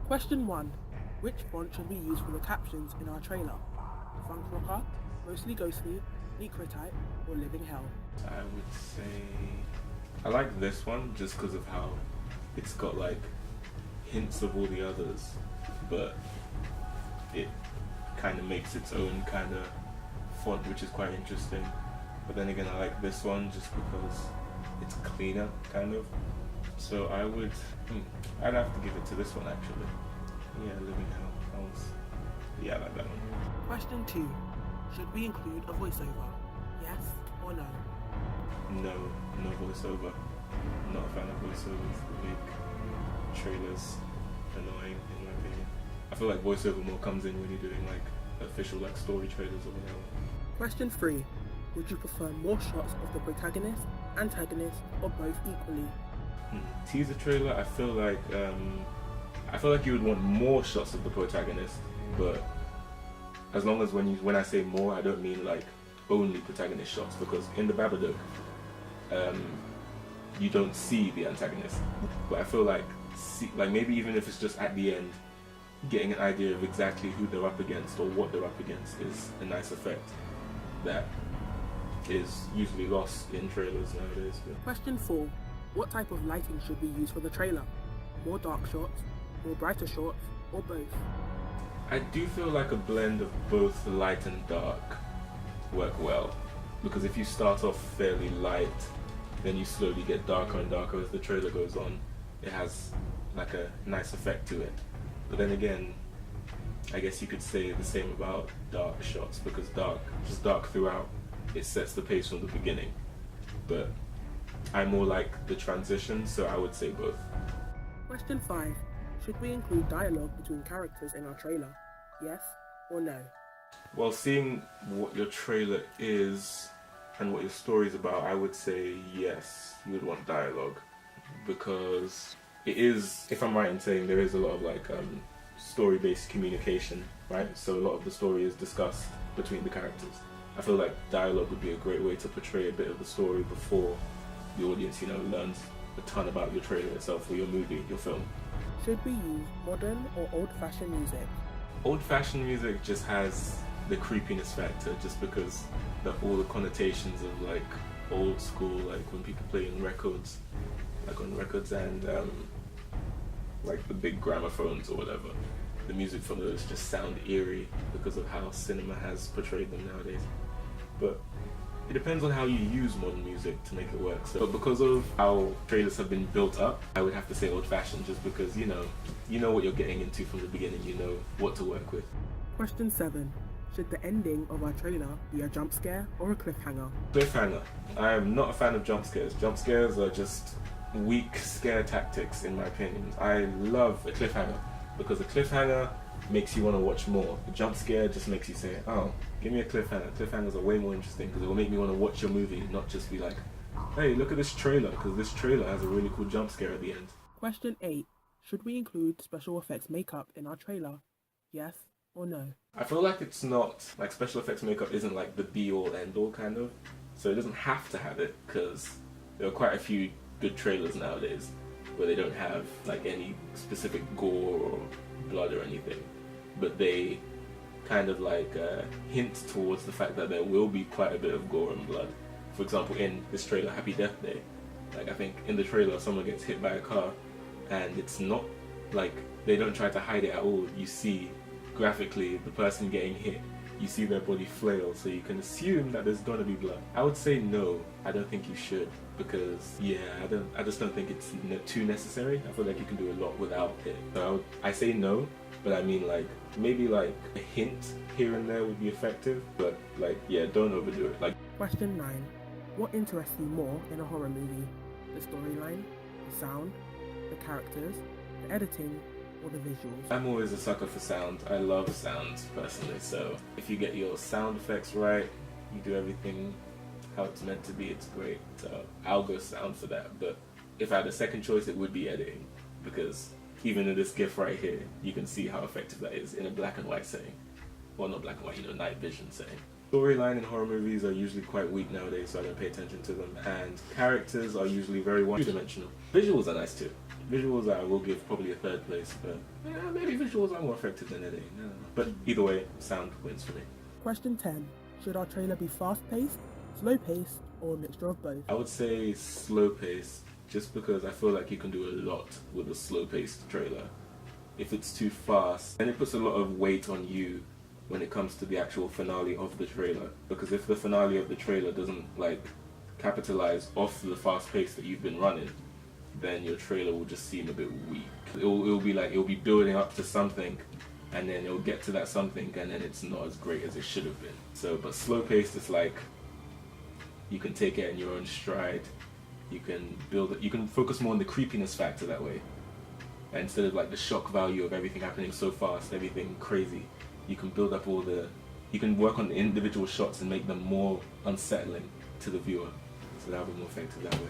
Question 1. Which font should we use for the captions in our trailer? Funk Rocker, Mostly Ghostly, Necrotype, or Living Hell? I would say I like this one just because of how it's got like hints of all the others, but it kind of makes its own kind of font, which is quite interesting. But then again, I like this one just because it's cleaner, kind of. So I'd have to give it to this one actually. Yeah, Living Hell. Yeah, I like that one. Question 2. Should we include a voiceover? Yes or no? No voiceover. I'm not a fan of voiceovers. They make trailers annoying in my opinion. I feel like voiceover more comes in when you're doing like official like story trailers or whatever. Question 3. Would you prefer more shots of the protagonist, antagonist, or both equally? Teaser trailer, I feel like you would want more shots of the protagonist, but as long as when I say more, I don't mean like only protagonist shots, because in the Babadook, you don't see the antagonist. But I feel like maybe even if it's just at the end, getting an idea of exactly who they're up against or what they're up against is a nice effect that is usually lost in trailers nowadays. Question 4. What type of lighting should we use for the trailer? More dark shots, more brighter shots, or both? I do feel like a blend of both light and dark work well, because if you start off fairly light, then you slowly get darker and darker as the trailer goes on. It has like a nice effect to it. But then again, I guess you could say the same about dark shots, because just dark throughout, it sets the pace from the beginning. But I more like the transition, so I would say both. Question 5. Should we include dialogue between characters in our trailer? Yes or no? Well, seeing what your trailer is and what your story is about, I would say yes, you would want dialogue, because it is, if I'm right in saying, there is a lot of like story-based communication, right? So a lot of the story is discussed between the characters. I feel like dialogue would be a great way to portray a bit of the story before the audience, learns a ton about your trailer itself or your movie, your film. Should we use modern or old-fashioned music? Old-fashioned music just has the creepiness factor, just because all the connotations of like old school, like when people play on records, and like the big gramophones or whatever. The music from those just sound eerie because of how cinema has portrayed them nowadays. But it depends on how you use modern music to make it work. So, but because of how trailers have been built up, I would have to say old-fashioned, just because you know what you're getting into from the beginning. You know what to work with. Question 7. Should the ending of our trailer be a jump scare or a cliffhanger? Cliffhanger. I am not a fan of jump scares. Jump scares are just weak scare tactics, in my opinion. I love a cliffhanger, because a cliffhanger makes you want to watch more. The jump scare just makes you say, oh, give me a cliffhanger. Cliffhangers are way more interesting because it will make me want to watch your movie, not just be like, hey, look at this trailer, because this trailer has a really cool jump scare at the end. Question 8. Should we include special effects makeup in our trailer? Yes or no? I feel like it's not, like special effects makeup isn't like the be-all end-all kind of, so it doesn't have to have it, because there are quite a few good trailers nowadays where they don't have like any specific gore or blood or anything, but they kind of like hint towards the fact that there will be quite a bit of gore and blood. For example, in this trailer, Happy Death Day, like I think in the trailer someone gets hit by a car, and it's not like they don't try to hide it at all. You see graphically the person getting hit, you see their body flail, so you can assume that there's gonna be blood. I would say no, I don't think you should, because I just don't think it's too necessary. I feel like you can do a lot without it. So I say no, but I mean like maybe like a hint here and there would be effective, but like don't overdo it. Like Question 9. What interests you more in a horror movie? The storyline, the sound, the characters, the editing, or the visuals? I'm always a sucker for sound. I love sounds personally, so if you get your sound effects right, you do everything how it's meant to be, it's great. So I'll go sound for that. But if I had a second choice, it would be editing, because even in this GIF right here, you can see how effective that is in a black and white setting. Well, not black and white, night vision setting. Storyline in horror movies are usually quite weak nowadays, so I don't pay attention to them. And characters are usually very one-dimensional. Visuals are nice too. Visuals I will give probably a third place, but yeah, maybe visuals are more effective than editing. I don't know. But either way, sound wins for me. Question 10. Should our trailer be fast-paced, slow-paced, or a mixture of both? I would say slow-paced, just because I feel like you can do a lot with a slow-paced trailer. If it's too fast, then it puts a lot of weight on you when it comes to the actual finale of the trailer. Because if the finale of the trailer doesn't like capitalize off the fast pace that you've been running, then your trailer will just seem a bit weak. It'll be like, it'll be building up to something, and then it'll get to that something, and then it's not as great as it should have been. So, but slow paced is like, you can take it in your own stride. You can build it, you can focus more on the creepiness factor that way. And instead of like the shock value of everything happening so fast, everything crazy, you can build up you can work on the individual shots and make them more unsettling to the viewer. So that'll be more effective that way.